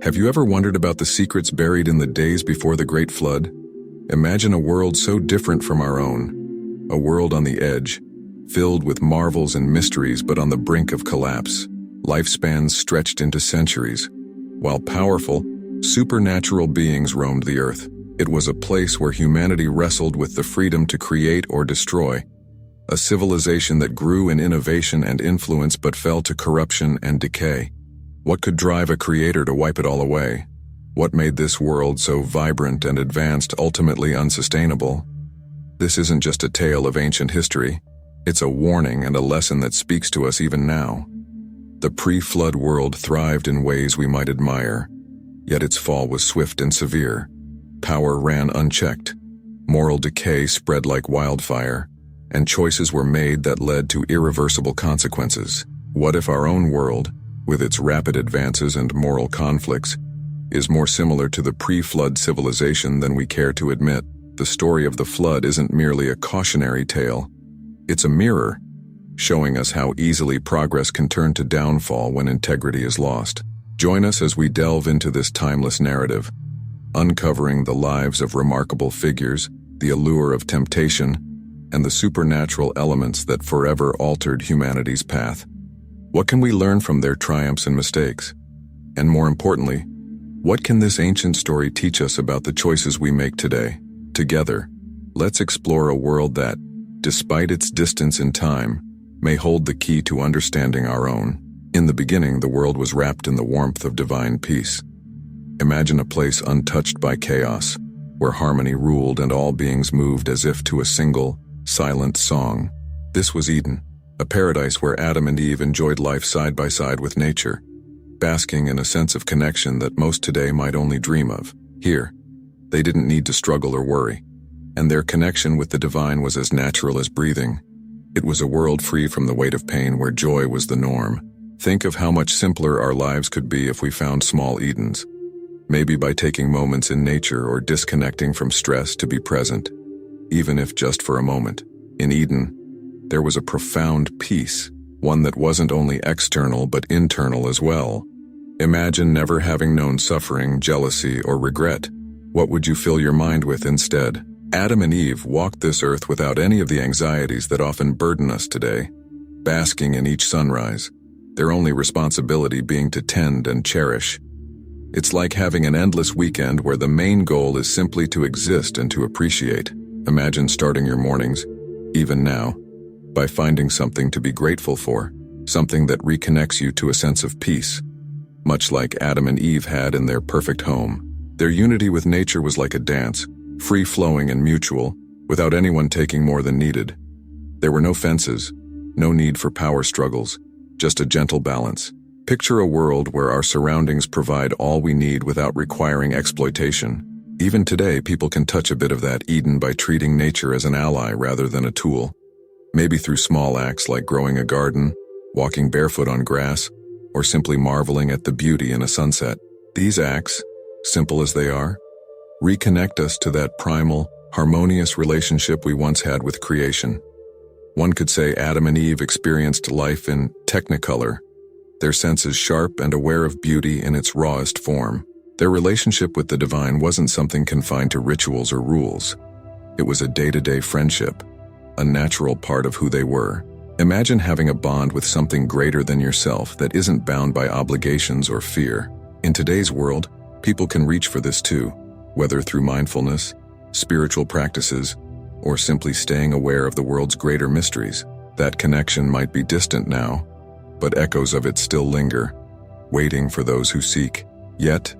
Have you ever wondered about the secrets buried in the days before the Great Flood? Imagine a world so different from our own. A world on the edge, filled with marvels and mysteries but on the brink of collapse. Lifespans stretched into centuries. While powerful, supernatural beings roamed the earth. It was a place where humanity wrestled with the freedom to create or destroy. A civilization that grew in innovation and influence but fell to corruption and decay. What could drive a creator to wipe it all away? What made this world so vibrant and advanced ultimately unsustainable? This isn't just a tale of ancient history. It's a warning and a lesson that speaks to us even now. The pre-flood world thrived in ways we might admire, yet its fall was swift and severe. Power ran unchecked, moral decay spread like wildfire, and choices were made that led to irreversible consequences. What if our own world, with its rapid advances and moral conflicts, is more similar to the pre-flood civilization than we care to admit? The story of the flood isn't merely a cautionary tale. It's a mirror, showing us how easily progress can turn to downfall when integrity is lost. Join us as we delve into this timeless narrative, uncovering the lives of remarkable figures, the allure of temptation, and the supernatural elements that forever altered humanity's path. What can we learn from their triumphs and mistakes? And more importantly, what can this ancient story teach us about the choices we make today? Together, let's explore a world that, despite its distance in time, may hold the key to understanding our own. In the beginning, the world was wrapped in the warmth of divine peace. Imagine a place untouched by chaos, where harmony ruled and all beings moved as if to a single, silent song. This was Eden, a paradise where Adam and Eve enjoyed life side by side with nature, basking in a sense of connection that most today might only dream of. Here, they didn't need to struggle or worry, and their connection with the divine was as natural as breathing. It was a world free from the weight of pain where joy was the norm. Think of how much simpler our lives could be if we found small Edens. Maybe by taking moments in nature or disconnecting from stress to be present, even if just for a moment. In Eden, there was a profound peace, one that wasn't only external but internal as well. Imagine never having known suffering, jealousy, or regret. What would you fill your mind with instead? Adam and Eve walked this earth without any of the anxieties that often burden us today, basking in each sunrise, their only responsibility being to tend and cherish. It's like having an endless weekend where the main goal is simply to exist and to appreciate. Imagine starting your mornings, even now, by finding something to be grateful for, something that reconnects you to a sense of peace. Much like Adam and Eve had in their perfect home, their unity with nature was like a dance, free-flowing and mutual, without anyone taking more than needed. There were no fences, no need for power struggles, just a gentle balance. Picture a world where our surroundings provide all we need without requiring exploitation. Even today, people can touch a bit of that Eden by treating nature as an ally rather than a tool. Maybe through small acts like growing a garden, walking barefoot on grass, or simply marveling at the beauty in a sunset. These acts, simple as they are, reconnect us to that primal, harmonious relationship we once had with creation. One could say Adam and Eve experienced life in technicolor, their senses sharp and aware of beauty in its rawest form. Their relationship with the divine wasn't something confined to rituals or rules. It was a day-to-day friendship, a natural part of who they were. Imagine having a bond with something greater than yourself that isn't bound by obligations or fear. In today's world, people can reach for this too, whether through mindfulness, spiritual practices, or simply staying aware of the world's greater mysteries. That connection might be distant now, but echoes of it still linger, waiting for those who seek. Yet,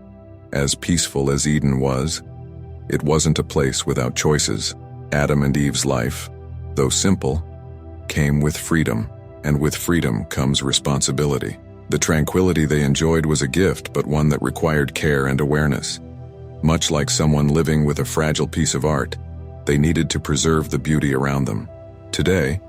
as peaceful as Eden was, it wasn't a place without choices. Adam and Eve's life, though simple, came with freedom, and with freedom comes responsibility. The tranquility they enjoyed was a gift, but one that required care and awareness. Much like someone living with a fragile piece of art, they needed to preserve the beauty around them. Today,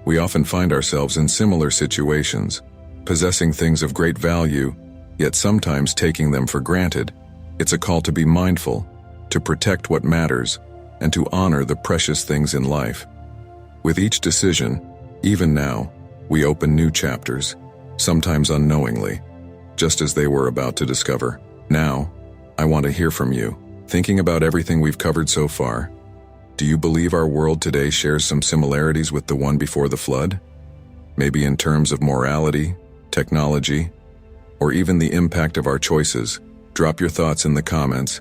we often find ourselves in similar situations, possessing things of great value, yet sometimes taking them for granted. It's a call to be mindful, to protect what matters, and to honor the precious things in life. With each decision, even now, we open new chapters, sometimes unknowingly, just as they were about to discover. Now, I want to hear from you. Thinking about everything we've covered so far, do you believe our world today shares some similarities with the one before the flood? Maybe in terms of morality, technology, or even the impact of our choices? Drop your thoughts in the comments,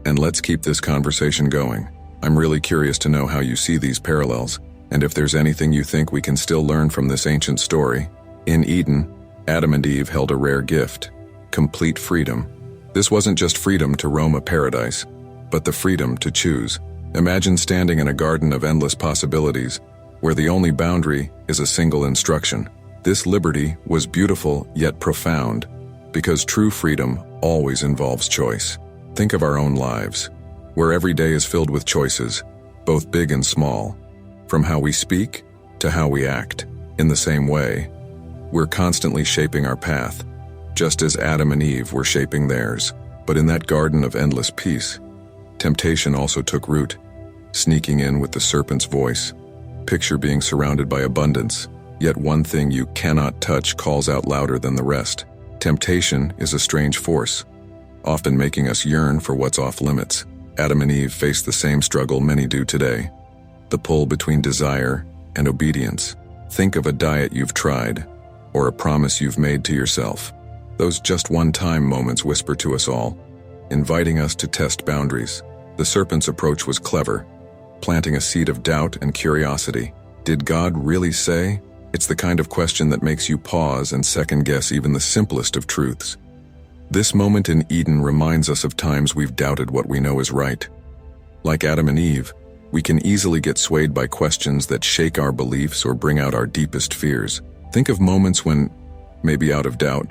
and let's keep this conversation going. I'm really curious to know how you see these parallels, and if there's anything you think we can still learn from this ancient story. In Eden, Adam and Eve held a rare gift: complete freedom. This wasn't just freedom to roam a paradise, but the freedom to choose. Imagine standing in a garden of endless possibilities, where the only boundary is a single instruction. This liberty was beautiful yet profound, because true freedom always involves choice. Think of our own lives, where every day is filled with choices, both big and small, from how we speak to how we act. In the same way, we're constantly shaping our path, just as Adam and Eve were shaping theirs. But in that garden of endless peace, temptation also took root, sneaking in with the serpent's voice. Picture being surrounded by abundance, yet one thing you cannot touch calls out louder than the rest. Temptation is a strange force, often making us yearn for what's off limits. Adam and Eve faced the same struggle many do today: the pull between desire and obedience. Think of a diet you've tried, or a promise you've made to yourself. Those just one-time moments whisper to us all, inviting us to test boundaries. The serpent's approach was clever, planting a seed of doubt and curiosity. Did God really say? It's the kind of question that makes you pause and second-guess even the simplest of truths. This moment in Eden reminds us of times we've doubted what we know is right. Like Adam and Eve, we can easily get swayed by questions that shake our beliefs or bring out our deepest fears. Think of moments when, maybe out of doubt,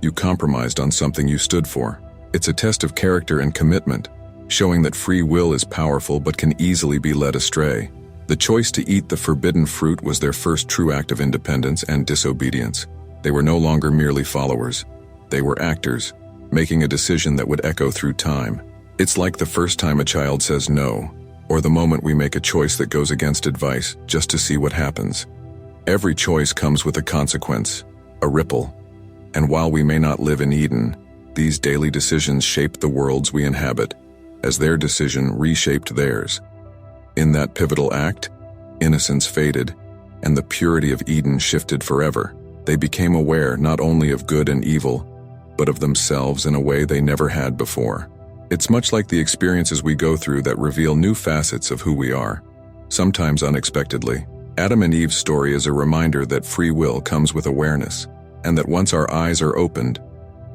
you compromised on something you stood for. It's a test of character and commitment, showing that free will is powerful but can easily be led astray. The choice to eat the forbidden fruit was their first true act of independence and disobedience. They were no longer merely followers. They were actors, making a decision that would echo through time. It's like the first time a child says no, or the moment we make a choice that goes against advice just to see what happens. Every choice comes with a consequence, a ripple. And while we may not live in Eden, these daily decisions shape the worlds we inhabit, as their decision reshaped theirs. In that pivotal act, innocence faded, and the purity of Eden shifted forever. They became aware not only of good and evil, but of themselves in a way they never had before. It's much like the experiences we go through that reveal new facets of who we are, sometimes unexpectedly. Adam and Eve's story is a reminder that free will comes with awareness, and that once our eyes are opened,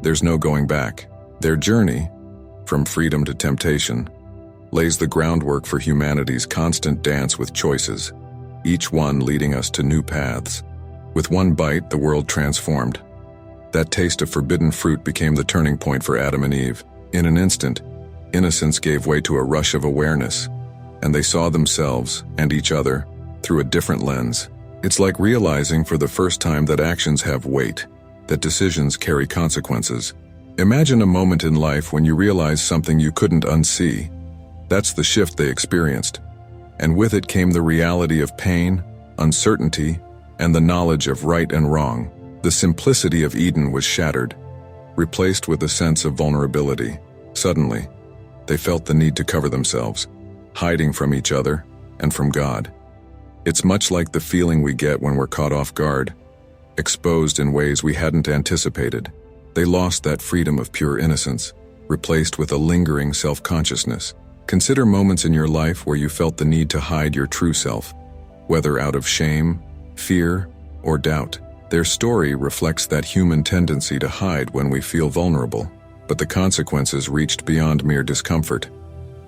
there's no going back. Their journey, from freedom to temptation, lays the groundwork for humanity's constant dance with choices, each one leading us to new paths. With one bite, the world transformed. That taste of forbidden fruit became the turning point for Adam and Eve. In an instant, innocence gave way to a rush of awareness, and they saw themselves and each other through a different lens. It's like realizing for the first time that actions have weight, that decisions carry consequences. Imagine a moment in life when you realize something you couldn't unsee. That's the shift they experienced, and with it came the reality of pain, uncertainty, and the knowledge of right and wrong. The simplicity of Eden was shattered, replaced with a sense of vulnerability. Suddenly, they felt the need to cover themselves, hiding from each other and from God. It's much like the feeling we get when we're caught off guard, exposed in ways we hadn't anticipated. They lost that freedom of pure innocence, replaced with a lingering self-consciousness. Consider moments in your life where you felt the need to hide your true self, whether out of shame, fear, or doubt. Their story reflects that human tendency to hide when we feel vulnerable, but the consequences reached beyond mere discomfort.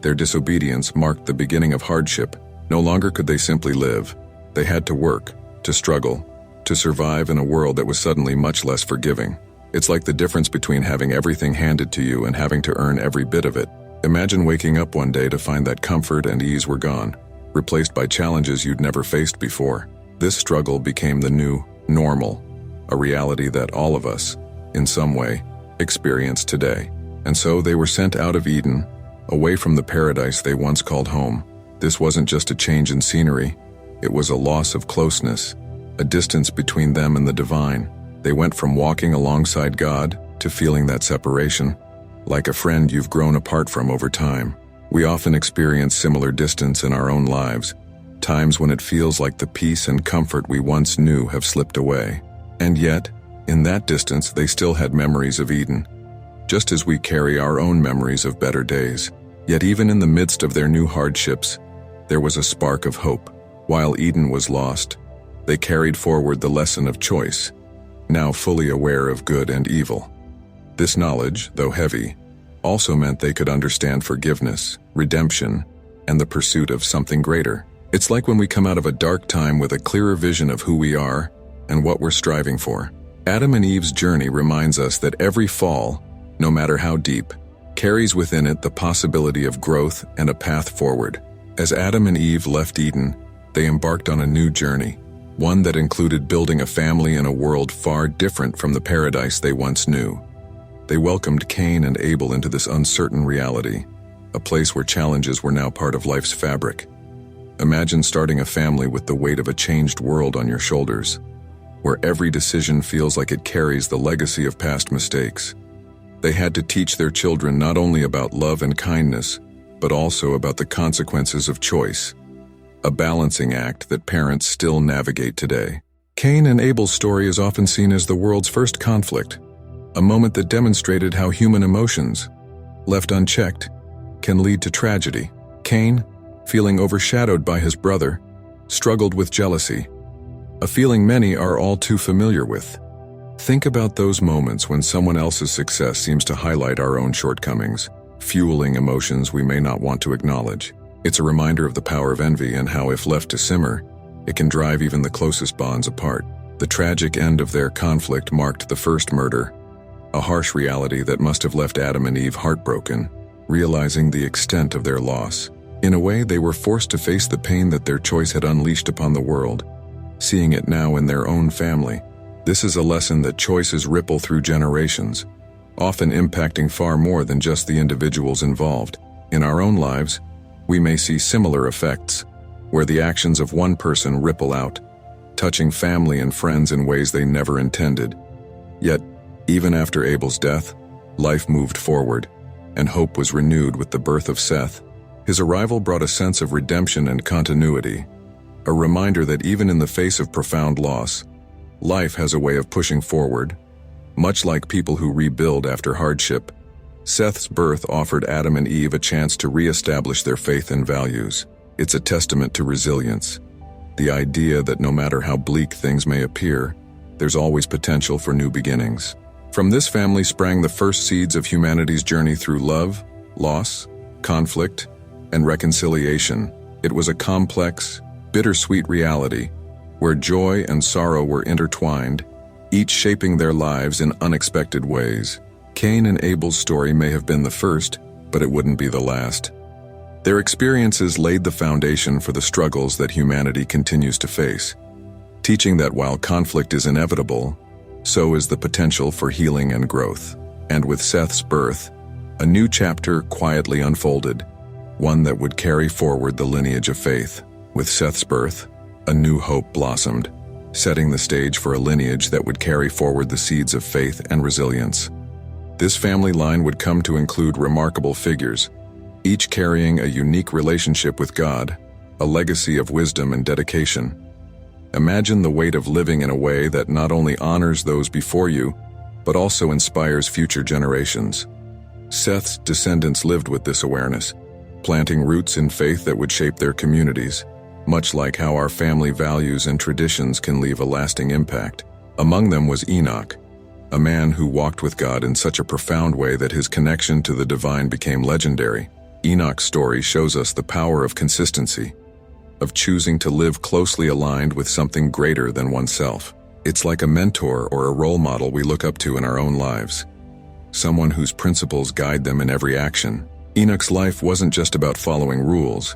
Their disobedience marked the beginning of hardship. No longer could they simply live. They had to work, to struggle, to survive in a world that was suddenly much less forgiving. It's like the difference between having everything handed to you and having to earn every bit of it. Imagine waking up one day to find that comfort and ease were gone, replaced by challenges you'd never faced before. This struggle became the new normal, a reality that all of us, in some way, experience today. And so they were sent out of Eden, away from the paradise they once called home. This wasn't just a change in scenery, it was a loss of closeness, a distance between them and the divine. They went from walking alongside God to feeling that separation, like a friend you've grown apart from over time. We often experience similar distance in our own lives, times when it feels like the peace and comfort we once knew have slipped away. And yet, in that distance, they still had memories of Eden, just as we carry our own memories of better days. Yet even in the midst of their new hardships, there was a spark of hope. While Eden was lost, they carried forward the lesson of choice, now fully aware of good and evil. This knowledge, though heavy, also meant they could understand forgiveness, redemption, and the pursuit of something greater. It's like when we come out of a dark time with a clearer vision of who we are and what we're striving for. Adam and Eve's journey reminds us that every fall, no matter how deep, carries within it the possibility of growth and a path forward. As Adam and Eve left Eden, they embarked on a new journey, one that included building a family in a world far different from the paradise they once knew. They welcomed Cain and Abel into this uncertain reality, a place where challenges were now part of life's fabric. Imagine starting a family with the weight of a changed world on your shoulders, where every decision feels like it carries the legacy of past mistakes. They had to teach their children not only about love and kindness, but also about the consequences of choice, a balancing act that parents still navigate today. Cain and Abel's story is often seen as the world's first conflict, a moment that demonstrated how human emotions, left unchecked, can lead to tragedy. Cain, feeling overshadowed by his brother, struggled with jealousy, a feeling many are all too familiar with. Think about those moments when someone else's success seems to highlight our own shortcomings, fueling emotions we may not want to acknowledge. It's a reminder of the power of envy and how, if left to simmer, it can drive even the closest bonds apart. The tragic end of their conflict marked the first murder, a harsh reality that must have left Adam and Eve heartbroken, realizing the extent of their loss. In a way, they were forced to face the pain that their choice had unleashed upon the world, seeing it now in their own family. This is a lesson that choices ripple through generations, often impacting far more than just the individuals involved. In our own lives, we may see similar effects, where the actions of one person ripple out, touching family and friends in ways they never intended. Yet, even after Abel's death, life moved forward, and hope was renewed with the birth of Seth. His arrival brought a sense of redemption and continuity, a reminder that even in the face of profound loss, life has a way of pushing forward. Much like people who rebuild after hardship, Seth's birth offered Adam and Eve a chance to re-establish their faith and values. It's a testament to resilience, the idea that no matter how bleak things may appear, there's always potential for new beginnings. From this family sprang the first seeds of humanity's journey through love, loss, conflict, and reconciliation. It was a complex, bittersweet reality, where joy and sorrow were intertwined, each shaping their lives in unexpected ways. Cain and Abel's story may have been the first, but it wouldn't be the last. Their experiences laid the foundation for the struggles that humanity continues to face, teaching that while conflict is inevitable, so is the potential for healing and growth. And with Seth's birth, a new chapter quietly unfolded, one that would carry forward the lineage of faith. With Seth's birth, a new hope blossomed, setting the stage for a lineage that would carry forward the seeds of faith and resilience. This family line would come to include remarkable figures, each carrying a unique relationship with God, a legacy of wisdom and dedication. Imagine the weight of living in a way that not only honors those before you, but also inspires future generations. Seth's descendants lived with this awareness, planting roots in faith that would shape their communities, much like how our family values and traditions can leave a lasting impact. Among them was Enoch, a man who walked with God in such a profound way that his connection to the divine became legendary. Enoch's story shows us the power of consistency, of choosing to live closely aligned with something greater than oneself. It's like a mentor or a role model we look up to in our own lives, someone whose principles guide them in every action. Enoch's life wasn't just about following rules,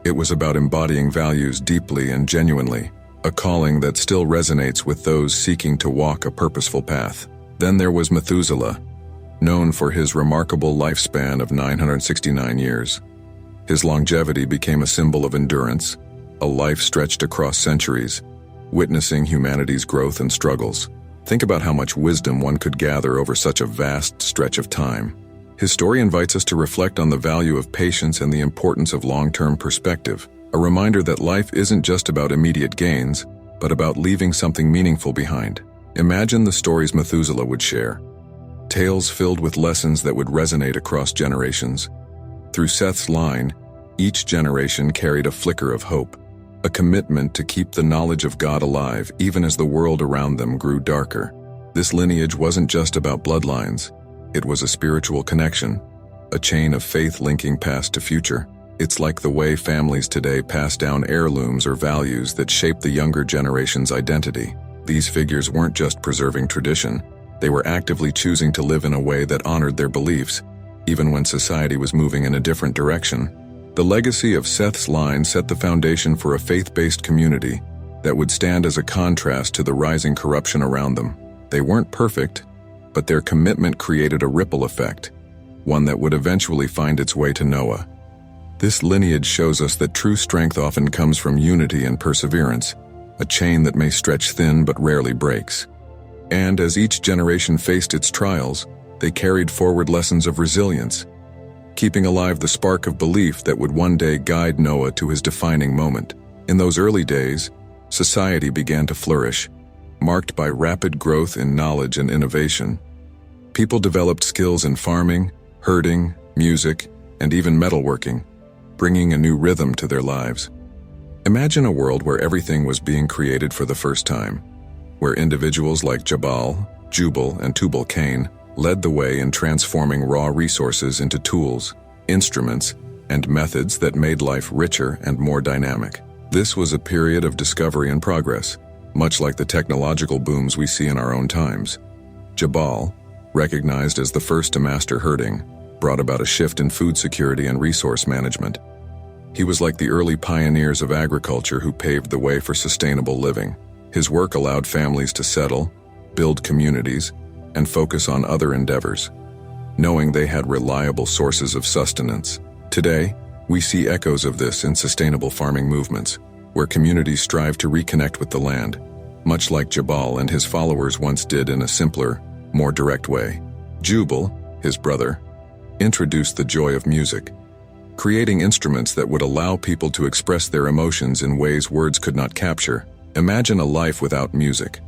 it was about embodying values deeply and genuinely, a calling that still resonates with those seeking to walk a purposeful path. Then there was Methuselah, known for his remarkable lifespan of 969 years. His longevity became a symbol of endurance, a life stretched across centuries, witnessing humanity's growth and struggles. Think about how much wisdom one could gather over such a vast stretch of time. His story invites us to reflect on the value of patience and the importance of long-term perspective, a reminder that life isn't just about immediate gains, but about leaving something meaningful behind. Imagine the stories Methuselah would share, tales filled with lessons that would resonate across generations. Through Seth's line, each generation carried a flicker of hope, a commitment to keep the knowledge of God alive even as the world around them grew darker. This lineage wasn't just about bloodlines. It was a spiritual connection, a chain of faith linking past to future. It's like the way families today pass down heirlooms or values that shape the younger generation's identity. These figures weren't just preserving tradition, they were actively choosing to live in a way that honored their beliefs, even when society was moving in a different direction. The legacy of Seth's line set the foundation for a faith-based community that would stand as a contrast to the rising corruption around them. They weren't perfect, but their commitment created a ripple effect, one that would eventually find its way to Noah. This lineage shows us that true strength often comes from unity and perseverance, a chain that may stretch thin but rarely breaks. And as each generation faced its trials, they carried forward lessons of resilience, keeping alive the spark of belief that would one day guide Noah to his defining moment. In those early days, society began to flourish, marked by rapid growth in knowledge and innovation. People developed skills in farming, herding, music, and even metalworking, bringing a new rhythm to their lives. Imagine a world where everything was being created for the first time, where individuals like Jubal, and Tubal-Cain led the way in transforming raw resources into tools, instruments, and methods that made life richer and more dynamic. This was a period of discovery and progress, much like the technological booms we see in our own times. Jubal, recognized as the first to master herding, brought about a shift in food security and resource management. He was like the early pioneers of agriculture who paved the way for sustainable living. His work allowed families to settle, build communities, and focus on other endeavors, knowing they had reliable sources of sustenance. Today, we see echoes of this in sustainable farming movements, where communities strive to reconnect with the land, much like Jubal and his followers once did in a simpler, more direct way. Jubal, his brother, introduced the joy of music, creating instruments that would allow people to express their emotions in ways words could not capture. Imagine a life without music,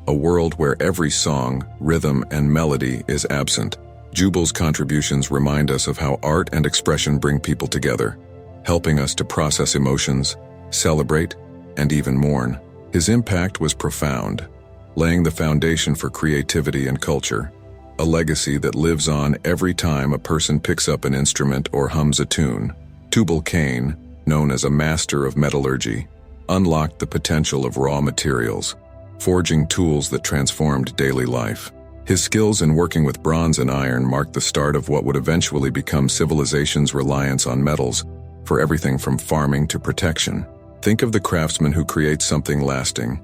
a world where every song, rhythm, and melody is absent. Jubal's contributions remind us of how art and expression bring people together, helping us to process emotions, celebrate, and even mourn. His impact was profound, laying the foundation for creativity and culture, a legacy that lives on every time a person picks up an instrument or hums a tune. Tubal-Cain, known as a master of metallurgy, unlocked the potential of raw materials, forging tools that transformed daily life. His skills in working with bronze and iron marked the start of what would eventually become civilization's reliance on metals for everything from farming to protection. Think of the craftsman who creates something lasting,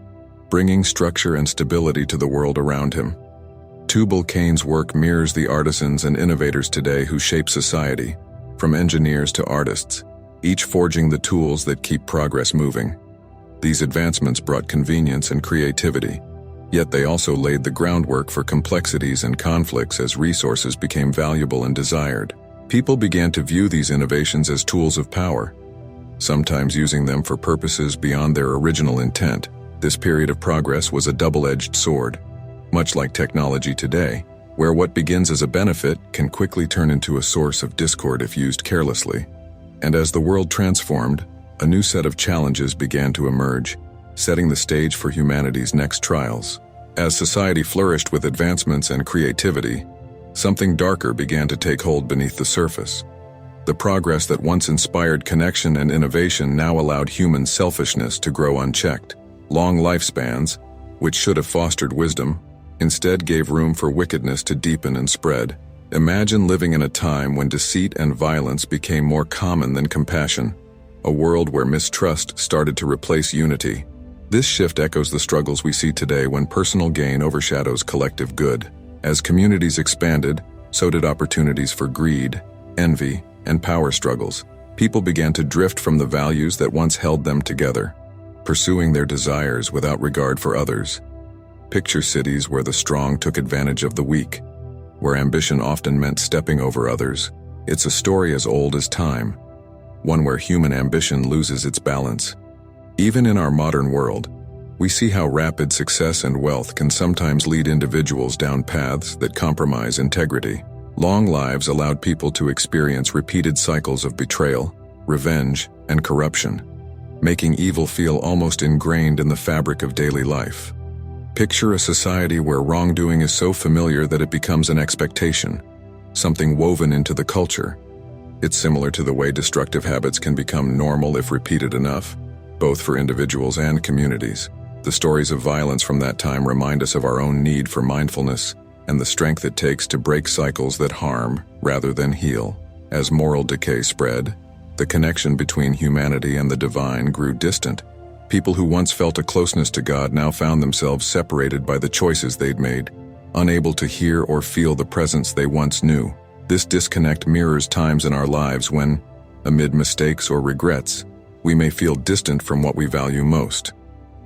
bringing structure and stability to the world around him. Tubal-Cain's work mirrors the artisans and innovators today who shape society, from engineers to artists, each forging the tools that keep progress moving. These advancements brought convenience and creativity, yet they also laid the groundwork for complexities and conflicts as resources became valuable and desired. People began to view these innovations as tools of power, sometimes using them for purposes beyond their original intent. This period of progress was a double-edged sword, much like technology today, where what begins as a benefit can quickly turn into a source of discord if used carelessly. And as the world transformed, a new set of challenges began to emerge, setting the stage for humanity's next trials. As society flourished with advancements and creativity, something darker began to take hold beneath the surface. The progress that once inspired connection and innovation now allowed human selfishness to grow unchecked. Long lifespans, which should have fostered wisdom, instead gave room for wickedness to deepen and spread. Imagine living in a time when deceit and violence became more common than compassion, a world where mistrust started to replace unity. This shift echoes the struggles we see today when personal gain overshadows collective good. As communities expanded, so did opportunities for greed, envy, and power struggles. People began to drift from the values that once held them together, pursuing their desires without regard for others. Picture cities where the strong took advantage of the weak, where ambition often meant stepping over others. It's a story as old as time, one where human ambition loses its balance. Even in our modern world, we see how rapid success and wealth can sometimes lead individuals down paths that compromise integrity. Long lives allowed people to experience repeated cycles of betrayal, revenge, and corruption, making evil feel almost ingrained in the fabric of daily life. Picture a society where wrongdoing is so familiar that it becomes an expectation, something woven into the culture. It's similar to the way destructive habits can become normal if repeated enough, both for individuals and communities. The stories of violence from that time remind us of our own need for mindfulness and the strength it takes to break cycles that harm rather than heal. As moral decay spread, the connection between humanity and the divine grew distant. People who once felt a closeness to God now found themselves separated by the choices they'd made, unable to hear or feel the presence they once knew. This disconnect mirrors times in our lives when, amid mistakes or regrets, we may feel distant from what we value most.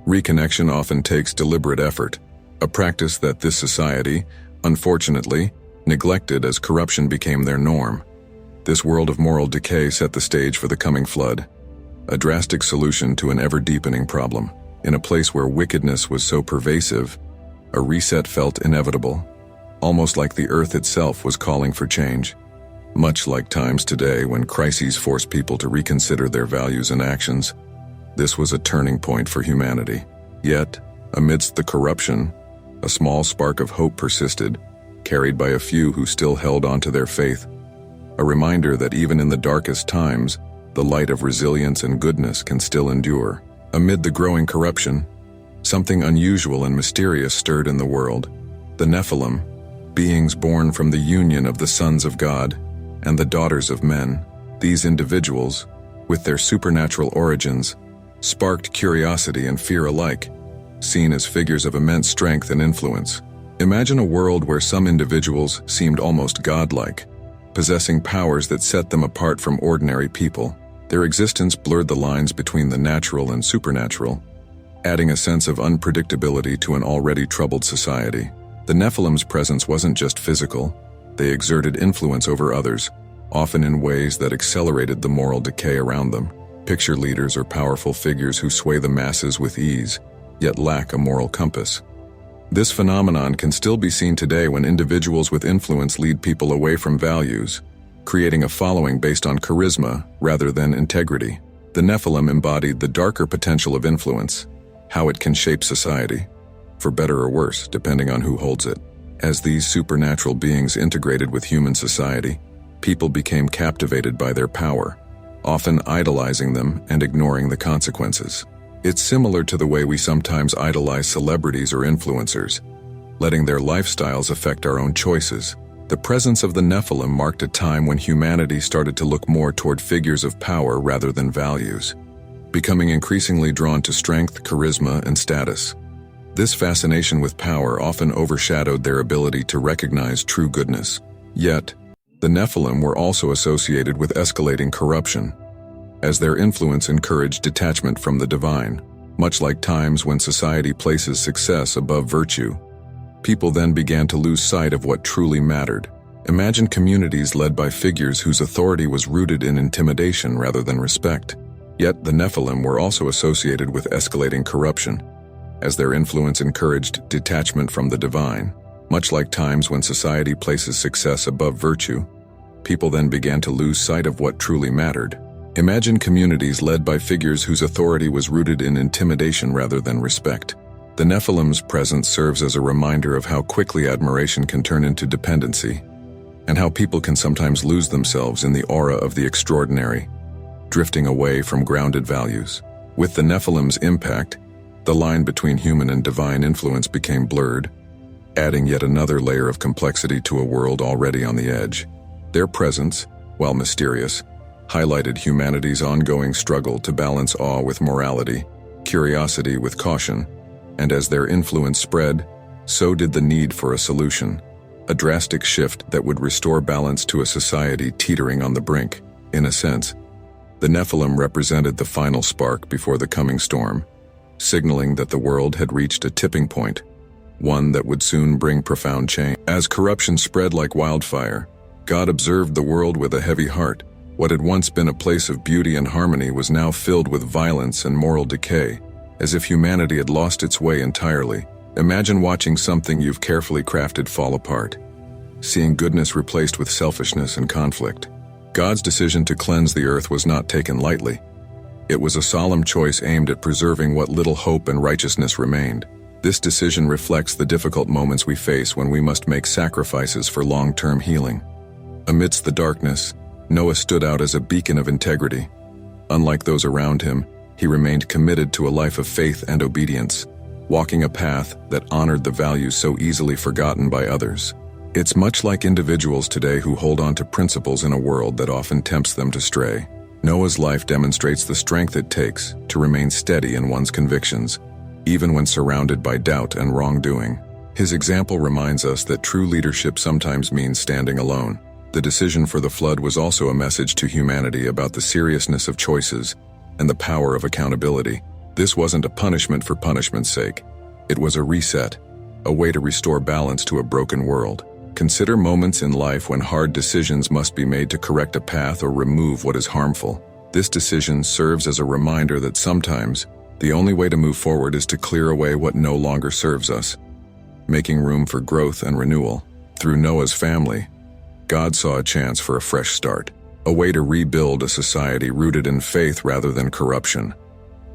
Reconnection often takes deliberate effort, a practice that this society, unfortunately, neglected as corruption became their norm. This world of moral decay set the stage for the coming flood, a drastic solution to an ever-deepening problem. In a place where wickedness was so pervasive, a reset felt inevitable, almost like the earth itself was calling for change. Much like times today when crises force people to reconsider their values and actions, this was a turning point for humanity. Yet, amidst the corruption, a small spark of hope persisted, carried by a few who still held on to their faith. A reminder that even in the darkest times, the light of resilience and goodness can still endure. Amid the growing corruption, something unusual and mysterious stirred in the world. The Nephilim, beings born from the union of the sons of God and the daughters of men. These individuals, with their supernatural origins, sparked curiosity and fear alike, seen as figures of immense strength and influence. Imagine a world where some individuals seemed almost godlike, possessing powers that set them apart from ordinary people. Their existence blurred the lines between the natural and supernatural, adding a sense of unpredictability to an already troubled society. The Nephilim's presence wasn't just physical, they exerted influence over others, often in ways that accelerated the moral decay around them. Picture leaders or powerful figures who sway the masses with ease, yet lack a moral compass. This phenomenon can still be seen today when individuals with influence lead people away from values, creating a following based on charisma rather than integrity. The Nephilim embodied the darker potential of influence, how it can shape society, for better or worse, depending on who holds it. As these supernatural beings integrated with human society, people became captivated by their power, often idolizing them and ignoring the consequences. It's similar to the way we sometimes idolize celebrities or influencers, letting their lifestyles affect our own choices. The presence of the Nephilim marked a time when humanity started to look more toward figures of power rather than values, becoming increasingly drawn to strength, charisma, and status. This fascination with power often overshadowed their ability to recognize true goodness. Yet, the Nephilim were also associated with escalating corruption, as their influence encouraged detachment from the divine. Much like times when society places success above virtue, people then began to lose sight of what truly mattered. Imagine communities led by figures whose authority was rooted in intimidation rather than respect. Yet the Nephilim were also associated with escalating corruption, as their influence encouraged detachment from the divine. Much like times when society places success above virtue, people then began to lose sight of what truly mattered. Imagine communities led by figures whose authority was rooted in intimidation rather than respect. The Nephilim's presence serves as a reminder of how quickly admiration can turn into dependency, and how people can sometimes lose themselves in the aura of the extraordinary, drifting away from grounded values. With the Nephilim's impact, the line between human and divine influence became blurred, adding yet another layer of complexity to a world already on the edge. Their presence, while mysterious, highlighted humanity's ongoing struggle to balance awe with morality, curiosity with caution, and as their influence spread, so did the need for a solution, a drastic shift that would restore balance to a society teetering on the brink. In a sense, the Nephilim represented the final spark before the coming storm, signaling that the world had reached a tipping point, one that would soon bring profound change. As corruption spread like wildfire, God observed the world with a heavy heart. What had once been a place of beauty and harmony was now filled with violence and moral decay, as if humanity had lost its way entirely. Imagine watching something you've carefully crafted fall apart, seeing goodness replaced with selfishness and conflict. God's decision to cleanse the earth was not taken lightly. It was a solemn choice aimed at preserving what little hope and righteousness remained. This decision reflects the difficult moments we face when we must make sacrifices for long-term healing. Amidst the darkness, Noah stood out as a beacon of integrity. Unlike those around him, he remained committed to a life of faith and obedience, walking a path that honored the values so easily forgotten by others. It's much like individuals today who hold on to principles in a world that often tempts them to stray. Noah's life demonstrates the strength it takes to remain steady in one's convictions, even when surrounded by doubt and wrongdoing. His example reminds us that true leadership sometimes means standing alone. The decision for the flood was also a message to humanity about the seriousness of choices and the power of accountability. This wasn't a punishment for punishment's sake. It was a reset, a way to restore balance to a broken world. Consider moments in life when hard decisions must be made to correct a path or remove what is harmful. This decision serves as a reminder that sometimes the only way to move forward is to clear away what no longer serves us, making room for growth and renewal. Through Noah's family, God saw a chance for a fresh start, a way to rebuild a society rooted in faith rather than corruption.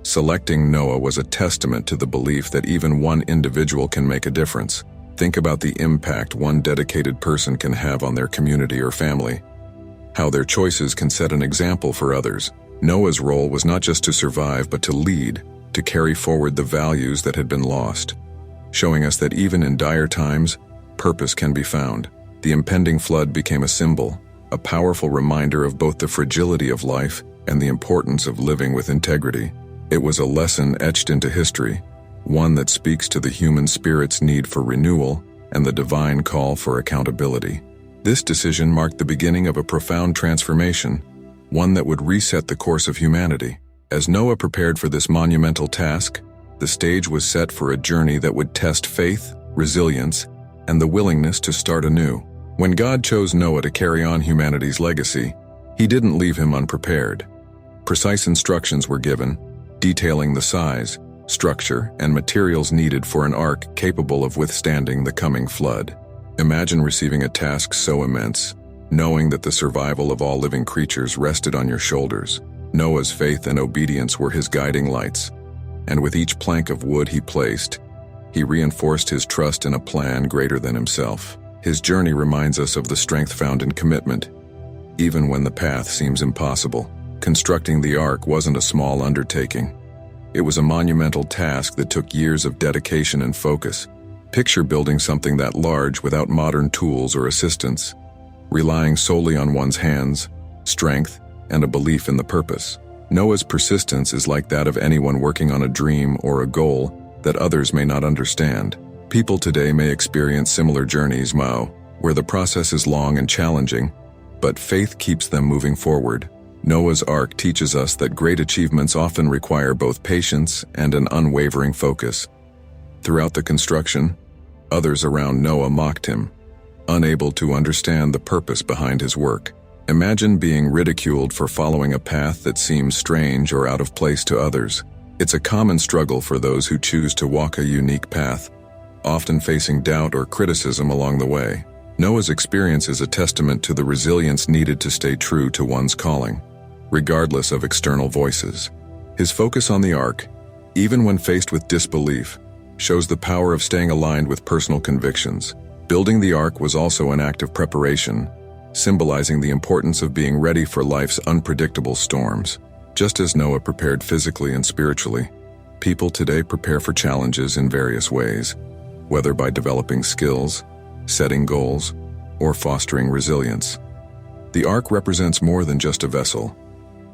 Selecting Noah was a testament to the belief that even one individual can make a difference. Think about the impact one dedicated person can have on their community or family, how their choices can set an example for others. Noah's role was not just to survive, but to lead, to carry forward the values that had been lost, showing us that even in dire times, purpose can be found. The impending flood became a symbol, a powerful reminder of both the fragility of life and the importance of living with integrity. It was a lesson etched into history, one that speaks to the human spirit's need for renewal and the divine call for accountability. This decision marked the beginning of a profound transformation, one that would reset the course of humanity. As Noah prepared for this monumental task, the stage was set for a journey that would test faith, resilience, and the willingness to start anew. When God chose Noah to carry on humanity's legacy, he didn't leave him unprepared. Precise instructions were given, detailing the size, structure, and materials needed for an ark capable of withstanding the coming flood. Imagine receiving a task so immense, knowing that the survival of all living creatures rested on your shoulders. Noah's faith and obedience were his guiding lights, and with each plank of wood he placed, he reinforced his trust in a plan greater than himself. His journey reminds us of the strength found in commitment, even when the path seems impossible. Constructing the ark wasn't a small undertaking. It was a monumental task that took years of dedication and focus. Picture building something that large without modern tools or assistance, relying solely on one's hands, strength, and a belief in the purpose. Noah's persistence is like that of anyone working on a dream or a goal that others may not understand. People today may experience similar journeys, where the process is long and challenging, but faith keeps them moving forward. Noah's Ark teaches us that great achievements often require both patience and an unwavering focus. Throughout the construction, others around Noah mocked him, unable to understand the purpose behind his work. Imagine being ridiculed for following a path that seems strange or out of place to others. It's a common struggle for those who choose to walk a unique path, often facing doubt or criticism along the way. Noah's experience is a testament to the resilience needed to stay true to one's calling, regardless of external voices. His focus on the ark, even when faced with disbelief, shows the power of staying aligned with personal convictions. Building the ark was also an act of preparation, symbolizing the importance of being ready for life's unpredictable storms. Just as Noah prepared physically and spiritually, people today prepare for challenges in various ways, whether by developing skills, setting goals, or fostering resilience. The ark represents more than just a vessel.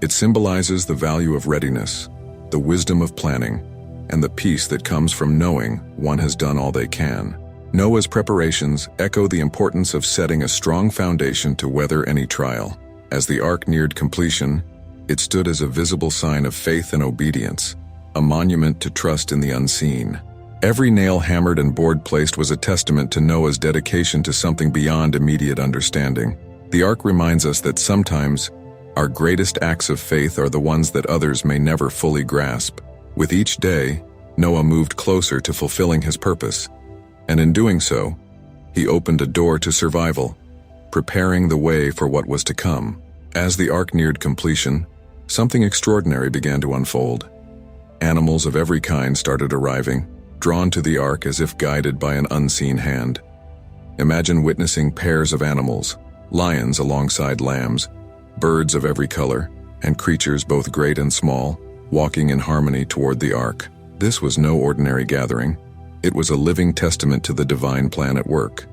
It symbolizes the value of readiness, the wisdom of planning, and the peace that comes from knowing one has done all they can. Noah's preparations echo the importance of setting a strong foundation to weather any trial. As the ark neared completion, it stood as a visible sign of faith and obedience, a monument to trust in the unseen. Every nail hammered and board placed was a testament to Noah's dedication to something beyond immediate understanding. The Ark reminds us that sometimes our greatest acts of faith are the ones that others may never fully grasp. With each day, Noah moved closer to fulfilling his purpose, and in doing so, he opened a door to survival, preparing the way for what was to come. As the Ark neared completion, something extraordinary began to unfold. Animals of every kind started arriving, drawn to the Ark as if guided by an unseen hand. Imagine witnessing pairs of animals, lions alongside lambs, birds of every color, and creatures both great and small, walking in harmony toward the Ark. This was no ordinary gathering. It was a living testament to the divine plan at work.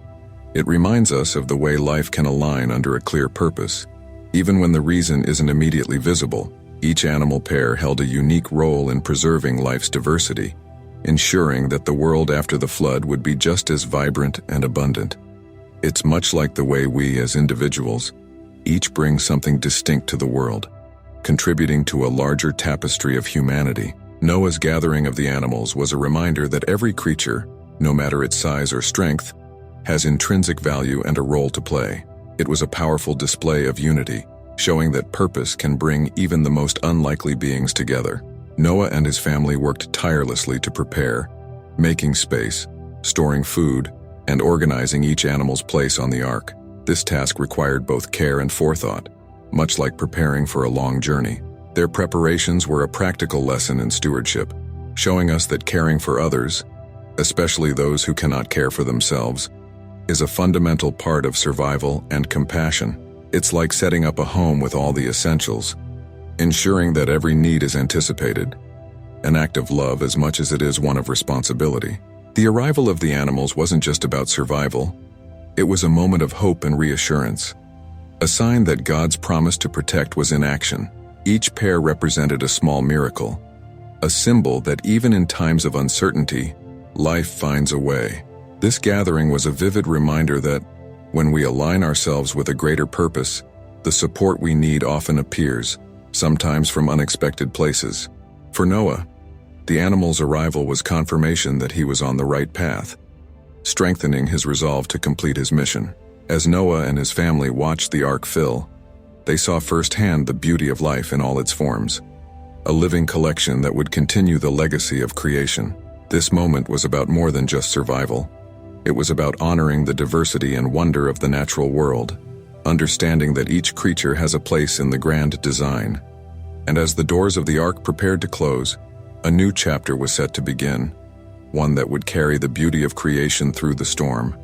It reminds us of the way life can align under a clear purpose. Even when the reason isn't immediately visible, each animal pair held a unique role in preserving life's diversity, ensuring that the world after the flood would be just as vibrant and abundant. It's much like the way we as individuals each bring something distinct to the world, contributing to a larger tapestry of humanity. Noah's gathering of the animals was a reminder that every creature, no matter its size or strength, has intrinsic value and a role to play. It was a powerful display of unity, showing that purpose can bring even the most unlikely beings together. Noah and his family worked tirelessly to prepare, making space, storing food, and organizing each animal's place on the Ark. This task required both care and forethought, much like preparing for a long journey. Their preparations were a practical lesson in stewardship, showing us that caring for others, especially those who cannot care for themselves, is a fundamental part of survival and compassion. It's like setting up a home with all the essentials, ensuring that every need is anticipated, an act of love as much as it is one of responsibility. The arrival of the animals wasn't just about survival. It was a moment of hope and reassurance, a sign that God's promise to protect was in action. Each pair represented a small miracle, a symbol that even in times of uncertainty, life finds a way. This gathering was a vivid reminder that, when we align ourselves with a greater purpose, the support we need often appears, sometimes from unexpected places. For Noah, the animals' arrival was confirmation that he was on the right path, strengthening his resolve to complete his mission. As Noah and his family watched the Ark fill, they saw firsthand the beauty of life in all its forms, a living collection that would continue the legacy of creation. This moment was about more than just survival. It was about honoring the diversity and wonder of the natural world, understanding that each creature has a place in the grand design. And as the doors of the Ark prepared to close, a new chapter was set to begin, one that would carry the beauty of creation through the storm,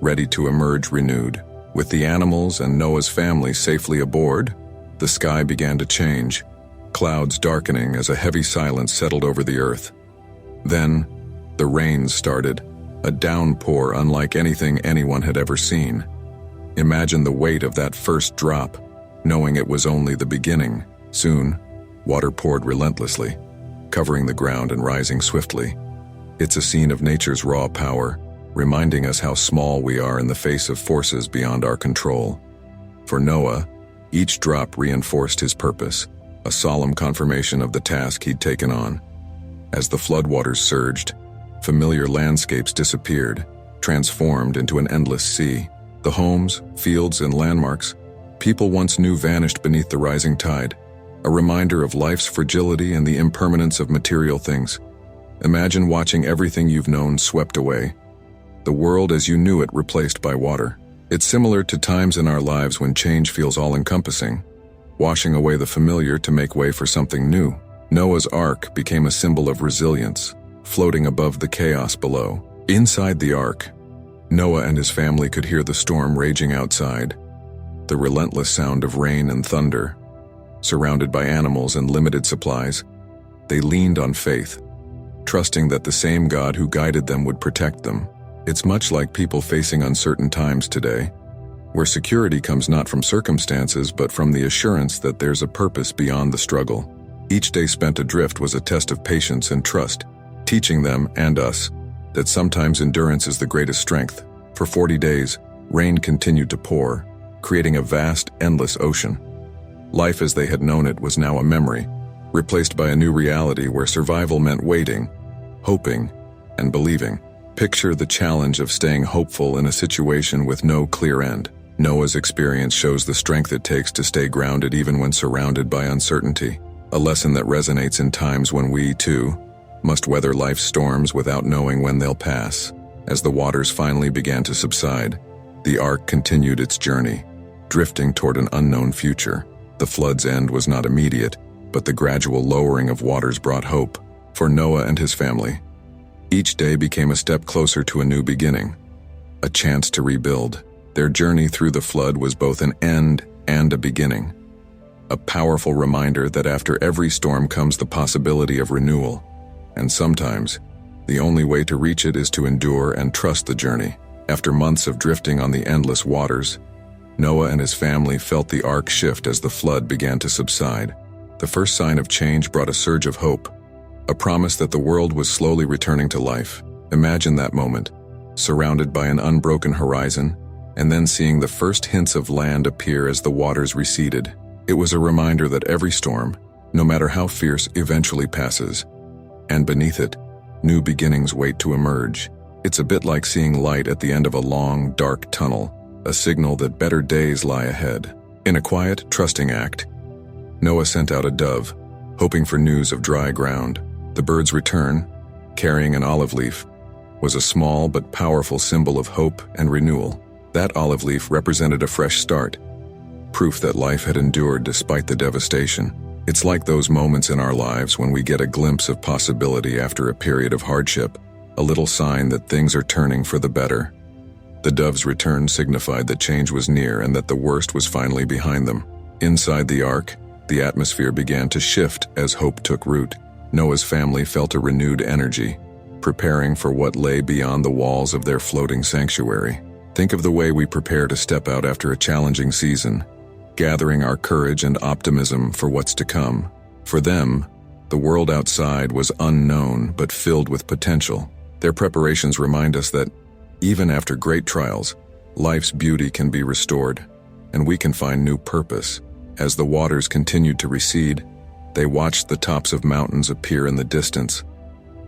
ready to emerge renewed. With the animals and Noah's family safely aboard, the sky began to change, clouds darkening as a heavy silence settled over the earth. Then, the rains started, a downpour unlike anything anyone had ever seen. Imagine the weight of that first drop, knowing it was only the beginning. Soon, water poured relentlessly, covering the ground and rising swiftly. It's a scene of nature's raw power, reminding us how small we are in the face of forces beyond our control. For Noah, each drop reinforced his purpose, a solemn confirmation of the task he'd taken on. As the floodwaters surged, familiar landscapes disappeared, transformed into an endless sea. The homes, fields, and landmarks people once knew vanished beneath the rising tide, a reminder of life's fragility and the impermanence of material things. Imagine watching everything you've known swept away, the world as you knew it replaced by water. It's similar to times in our lives when change feels all-encompassing, washing away the familiar to make way for something new. Noah's Ark became a symbol of resilience, floating above the chaos below. Inside the Ark, Noah and his family could hear the storm raging outside, the relentless sound of rain and thunder. Surrounded by animals and limited supplies, they leaned on faith, trusting that the same God who guided them would protect them. It's much like people facing uncertain times today, where security comes not from circumstances but from the assurance that there's a purpose beyond the struggle. Each day spent adrift was a test of patience and trust, teaching them and us that sometimes endurance is the greatest strength. For 40 days, rain continued to pour, creating a vast, endless ocean. Life as they had known it was now a memory, replaced by a new reality where survival meant waiting, hoping, and believing. Picture the challenge of staying hopeful in a situation with no clear end. Noah's experience shows the strength it takes to stay grounded even when surrounded by uncertainty, a lesson that resonates in times when we, too, must weather life's storms without knowing when they'll pass. As the waters finally began to subside, the ark continued its journey, drifting toward an unknown future. The flood's end was not immediate, but the gradual lowering of waters brought hope for Noah and his family. Each day became a step closer to a new beginning, a chance to rebuild. Their journey through the flood was both an end and a beginning, a powerful reminder that after every storm comes the possibility of renewal, and sometimes the only way to reach it is to endure and trust the journey. After months of drifting on the endless waters, Noah and his family felt the ark shift as the flood began to subside. The first sign of change brought a surge of hope, a promise that the world was slowly returning to life. Imagine that moment, surrounded by an unbroken horizon, and then seeing the first hints of land appear as the waters receded. It was a reminder that every storm, no matter how fierce, eventually passes, and beneath it, new beginnings wait to emerge. It's a bit like seeing light at the end of a long, dark tunnel, a signal that better days lie ahead. In a quiet, trusting act, Noah sent out a dove, hoping for news of dry ground. The bird's return, carrying an olive leaf, was a small but powerful symbol of hope and renewal. That olive leaf represented a fresh start, proof that life had endured despite the devastation. It's like those moments in our lives when we get a glimpse of possibility after a period of hardship, a little sign that things are turning for the better. The dove's return signified that change was near and that the worst was finally behind them. Inside the ark, the atmosphere began to shift as hope took root. Noah's family felt a renewed energy, preparing for what lay beyond the walls of their floating sanctuary. Think of the way we prepare to step out after a challenging season, gathering our courage and optimism for what's to come. For them, the world outside was unknown but filled with potential. Their preparations remind us that, even after great trials, life's beauty can be restored, and we can find new purpose. As the waters continued to recede, they watched the tops of mountains appear in the distance,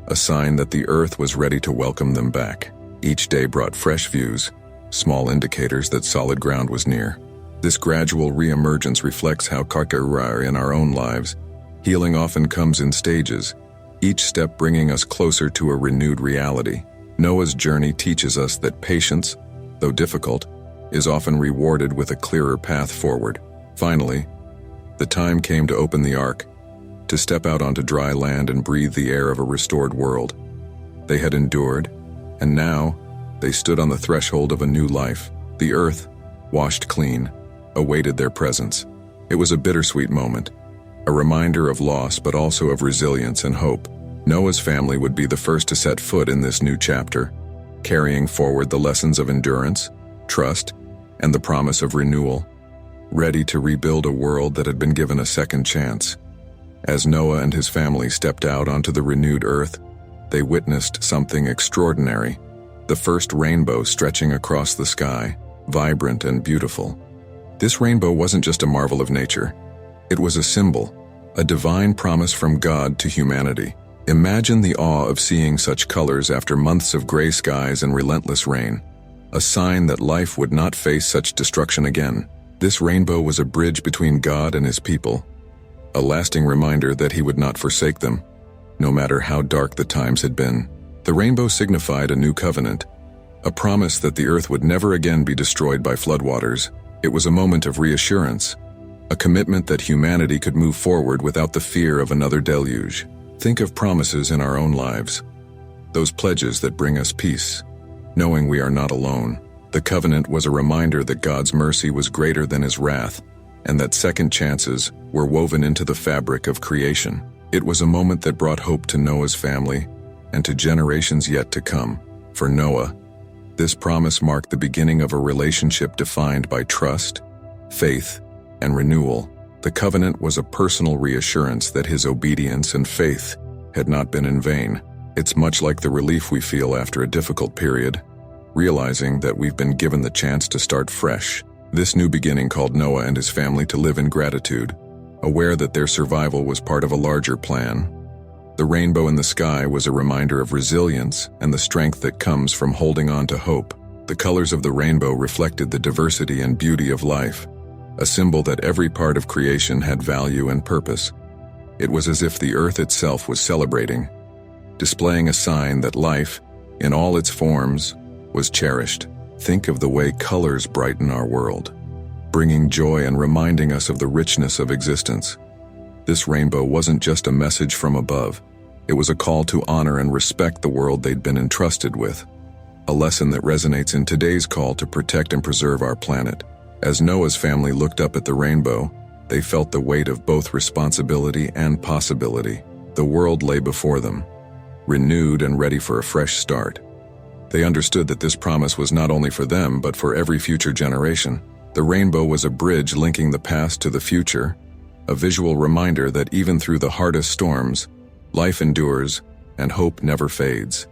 a sign that the earth was ready to welcome them back. Each day brought fresh views, small indicators that solid ground was near. This gradual re-emergence reflects how in our own lives, healing often comes in stages, each step bringing us closer to a renewed reality. Noah's journey teaches us that patience, though difficult, is often rewarded with a clearer path forward. Finally, the time came to open the ark, to step out onto dry land and breathe the air of a restored world. They had endured, and now they stood on the threshold of a new life. The earth, washed clean, awaited their presence. It was a bittersweet moment, a reminder of loss but also of resilience and hope. Noah's family would be the first to set foot in this new chapter, carrying forward the lessons of endurance, trust, and the promise of renewal, ready to rebuild a world that had been given a second chance. As Noah and his family stepped out onto the renewed earth, they witnessed something extraordinary, the first rainbow stretching across the sky, vibrant and beautiful. This rainbow wasn't just a marvel of nature. It was a symbol, a divine promise from God to humanity. Imagine the awe of seeing such colors after months of gray skies and relentless rain, a sign that life would not face such destruction again. This rainbow was a bridge between God and his people, a lasting reminder that he would not forsake them, no matter how dark the times had been. The rainbow signified a new covenant, a promise that the earth would never again be destroyed by floodwaters. It was a moment of reassurance, a commitment that humanity could move forward without the fear of another deluge. Think of promises in our own lives, those pledges that bring us peace, knowing we are not alone. The covenant was a reminder that God's mercy was greater than his wrath, and that second chances were woven into the fabric of creation. It was a moment that brought hope to Noah's family and to generations yet to come. For Noah, this promise marked the beginning of a relationship defined by trust, faith, and renewal. The covenant was a personal reassurance that his obedience and faith had not been in vain. It's much like the relief we feel after a difficult period, realizing that we've been given the chance to start fresh. This new beginning called Noah and his family to live in gratitude, aware that their survival was part of a larger plan. The rainbow in the sky was a reminder of resilience and the strength that comes from holding on to hope. The colors of the rainbow reflected the diversity and beauty of life, a symbol that every part of creation had value and purpose. It was as if the earth itself was celebrating, displaying a sign that life, in all its forms, was cherished. Think of the way colors brighten our world, bringing joy and reminding us of the richness of existence. This rainbow wasn't just a message from above. It was a call to honor and respect the world they'd been entrusted with, a lesson that resonates in today's call to protect and preserve our planet. As Noah's family looked up at the rainbow, they felt the weight of both responsibility and possibility. The world lay before them, renewed and ready for a fresh start. They understood that this promise was not only for them, but for every future generation. The rainbow was a bridge linking the past to the future, a visual reminder that even through the hardest storms, life endures and hope never fades.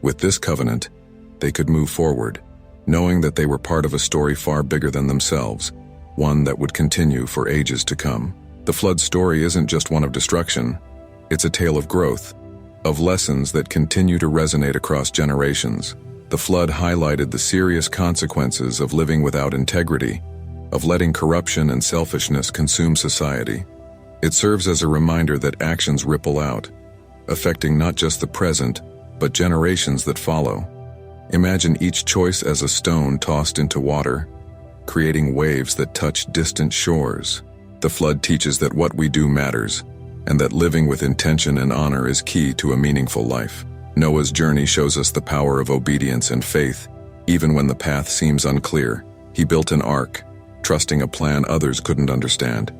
With this covenant, they could move forward, knowing that they were part of a story far bigger than themselves, one that would continue for ages to come. The flood story isn't just one of destruction, it's a tale of growth, of lessons that continue to resonate across generations. The flood highlighted the serious consequences of living without integrity, of letting corruption and selfishness consume society. It serves as a reminder that actions ripple out, affecting not just the present, but generations that follow. Imagine each choice as a stone tossed into water, creating waves that touch distant shores. The flood teaches that what we do matters, and that living with intention and honor is key to a meaningful life. Noah's journey shows us the power of obedience and faith. Even when the path seems unclear, he built an ark, trusting a plan others couldn't understand,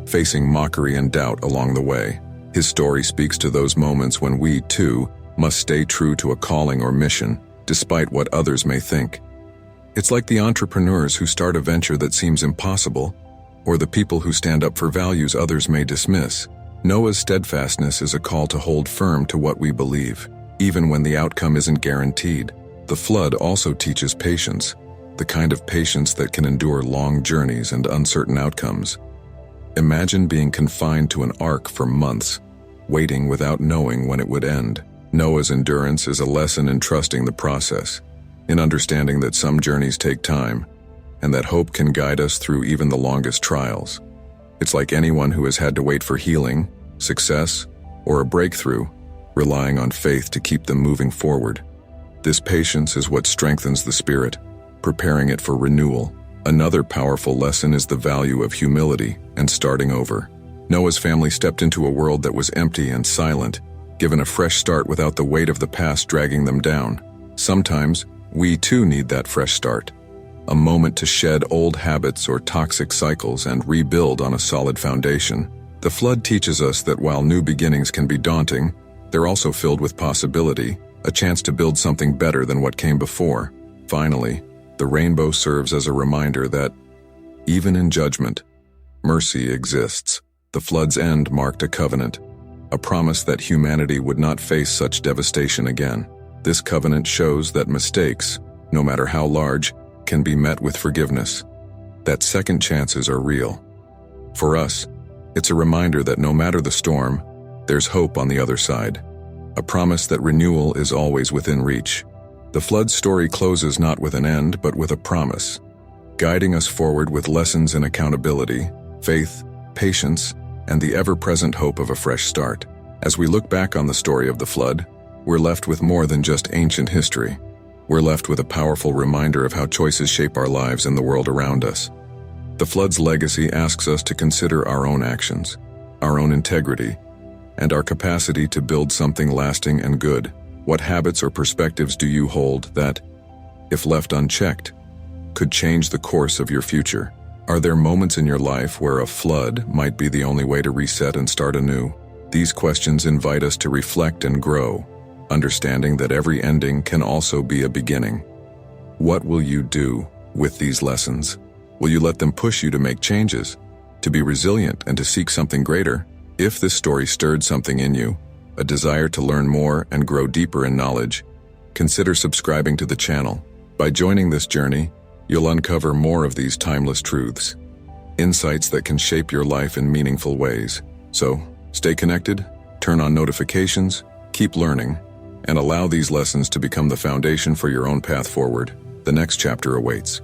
facing mockery and doubt along the way. His story speaks to those moments when we, too, must stay true to a calling or mission, despite what others may think. It's like the entrepreneurs who start a venture that seems impossible, or the people who stand up for values others may dismiss. Noah's steadfastness is a call to hold firm to what we believe, even when the outcome isn't guaranteed. The flood also teaches patience, the kind of patience that can endure long journeys and uncertain outcomes. Imagine being confined to an ark for months, waiting without knowing when it would end. Noah's endurance is a lesson in trusting the process, in understanding that some journeys take time, and that hope can guide us through even the longest trials. It's like anyone who has had to wait for healing, success, or a breakthrough, relying on faith to keep them moving forward. This patience is what strengthens the spirit, preparing it for renewal. Another powerful lesson is the value of humility and starting over. Noah's family stepped into a world that was empty and silent, given a fresh start without the weight of the past dragging them down. Sometimes, we too need that fresh start, a moment to shed old habits or toxic cycles and rebuild on a solid foundation. The flood teaches us that while new beginnings can be daunting, they're also filled with possibility, a chance to build something better than what came before. Finally, the rainbow serves as a reminder that, even in judgment, mercy exists. The flood's end marked a covenant, a promise that humanity would not face such devastation again. This covenant shows that mistakes, no matter how large, can be met with forgiveness, that second chances are real. For us, it's a reminder that no matter the storm, there's hope on the other side, a promise that renewal is always within reach. The flood story closes not with an end, but with a promise, guiding us forward with lessons in accountability, faith, patience, and the ever-present hope of a fresh start. As we look back on the story of the flood, we're left with more than just ancient history. We're left with a powerful reminder of how choices shape our lives and the world around us. The flood's legacy asks us to consider our own actions, our own integrity, and our capacity to build something lasting and good. What habits or perspectives do you hold that, if left unchecked, could change the course of your future? Are there moments in your life where a flood might be the only way to reset and start anew? These questions invite us to reflect and grow, understanding that every ending can also be a beginning. What will you do with these lessons? Will you let them push you to make changes, to be resilient and to seek something greater? If this story stirred something in you, a desire to learn more and grow deeper in knowledge, consider subscribing to the channel. By joining this journey, you'll uncover more of these timeless truths, insights that can shape your life in meaningful ways. So, stay connected, Turn on notifications, keep learning, and allow these lessons to become the foundation for your own path forward. The next chapter awaits.